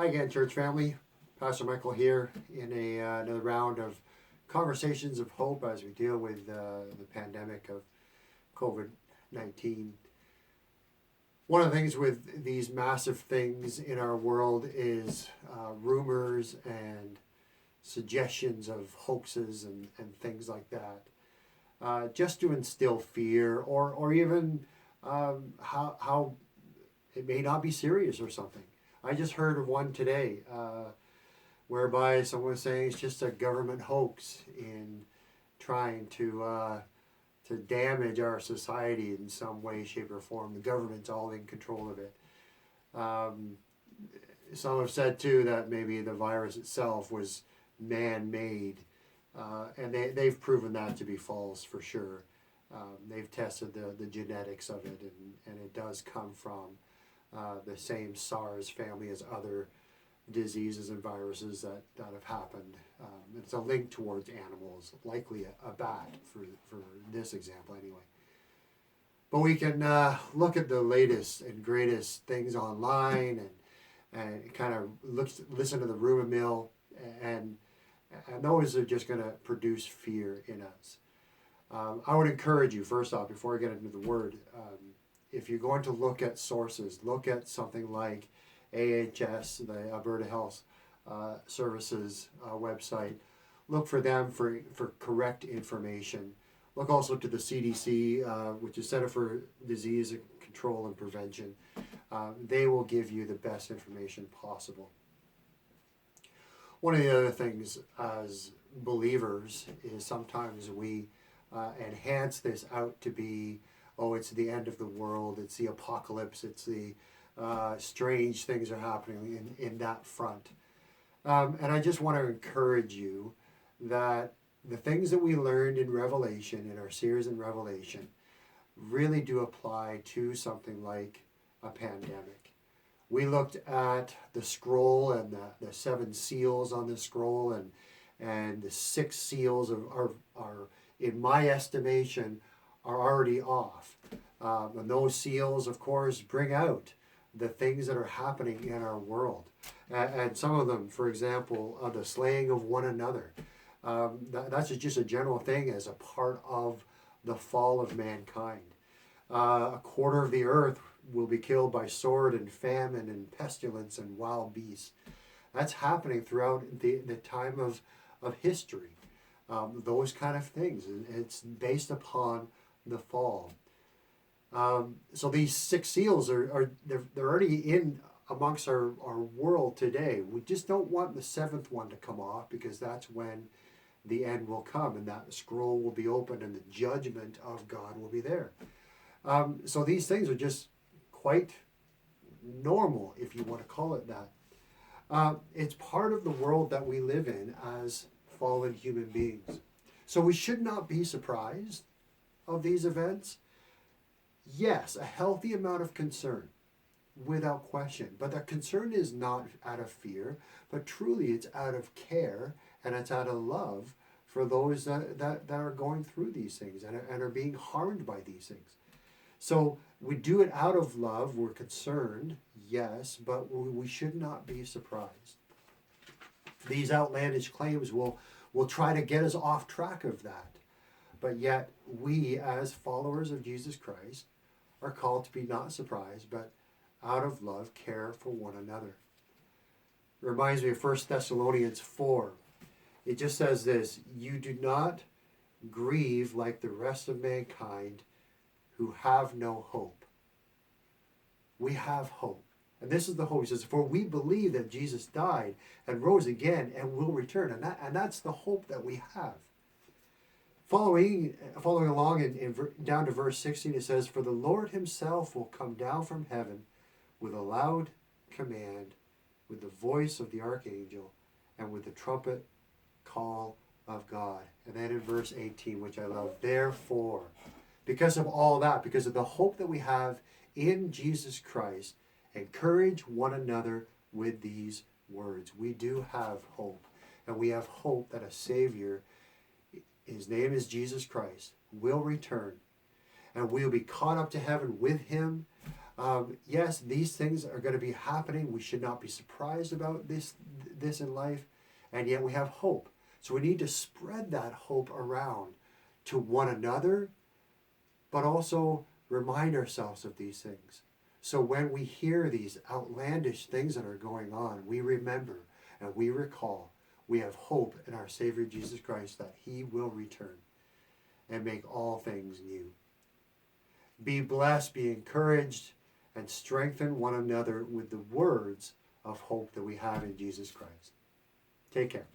Hi again, church family. Pastor Michael here in another round of conversations of hope as we deal with the pandemic of COVID-19. One of the things with these massive things in our world is rumors and suggestions of hoaxes and things like that, just to instill fear or even how it may not be serious or something. I just heard of one today whereby someone was saying it's just a government hoax in trying to damage our society in some way, shape, or form. The government's all in control of it. Some have said too that maybe the virus itself was man-made, and they've proven that to be false for sure. They've tested the genetics of it, and it does come from the same SARS family as other diseases and viruses that have happened. It's a link towards animals, likely a bat for this example anyway. But we can look at the latest and greatest things online and kind of listen to the rumor mill, and those are just going to produce fear in us. I would encourage you, first off, before I get into the word, if you're going to look at sources, look at something like AHS, the Alberta Health Services website. Look for them for correct information. Look also to the CDC, which is Center for Disease Control and Prevention. They will give you the best information possible. One of the other things as believers is sometimes we enhance this out to be, oh, it's the end of the world, it's the apocalypse, it's the strange things are happening in that front. And I just want to encourage you that the things that we learned in Revelation, in our series in Revelation, really do apply to something like a pandemic. We looked at the scroll and the 7 seals on the scroll, and the 6 seals are in my estimation, are already off. And those seals, of course, bring out the things that are happening in our world. And some of them, for example, the slaying of one another. That's just a general thing as a part of the fall of mankind. A quarter of the earth will be killed by sword and famine and pestilence and wild beasts. That's happening throughout the time of history. Those kind of things. And it's based upon the fall. So these 6 seals they're already in amongst our world today. We just don't want the 7th one to come off, because that's when the end will come, and that scroll will be opened and the judgment of God will be there. So these things are just quite normal, if you want to call it that. It's part of the world that we live in as fallen human beings. So we should not be surprised of these events. Yes, a healthy amount of concern, without question. But the concern is not out of fear, but truly it's out of care, and it's out of love for those that are going through these things and are being harmed by these things. So we do it out of love. We're concerned, yes, but we should not be surprised. These outlandish claims will try to get us off track of that. But yet, we, as followers of Jesus Christ, are called to be not surprised, but out of love, care for one another. It reminds me of 1 Thessalonians 4. It just says this: you do not grieve like the rest of mankind who have no hope. We have hope. And this is the hope. He says, for we believe that Jesus died and rose again and will return. And that's the hope that we have. Following along down to verse 16, it says, for the Lord himself will come down from heaven with a loud command, with the voice of the archangel, and with the trumpet call of God. And then in verse 18, which I love, therefore, because of all that, because of the hope that we have in Jesus Christ, encourage one another with these words. We do have hope, and we have hope that a Savior, his name is Jesus Christ, will return, and we'll be caught up to heaven with him. Yes, these things are going to be happening. We should not be surprised about this in life, and yet we have hope. So we need to spread that hope around to one another, but also remind ourselves of these things. So when we hear these outlandish things that are going on, we remember and we recall we have hope in our Savior Jesus Christ that He will return and make all things new. Be blessed, be encouraged, and strengthen one another with the words of hope that we have in Jesus Christ. Take care.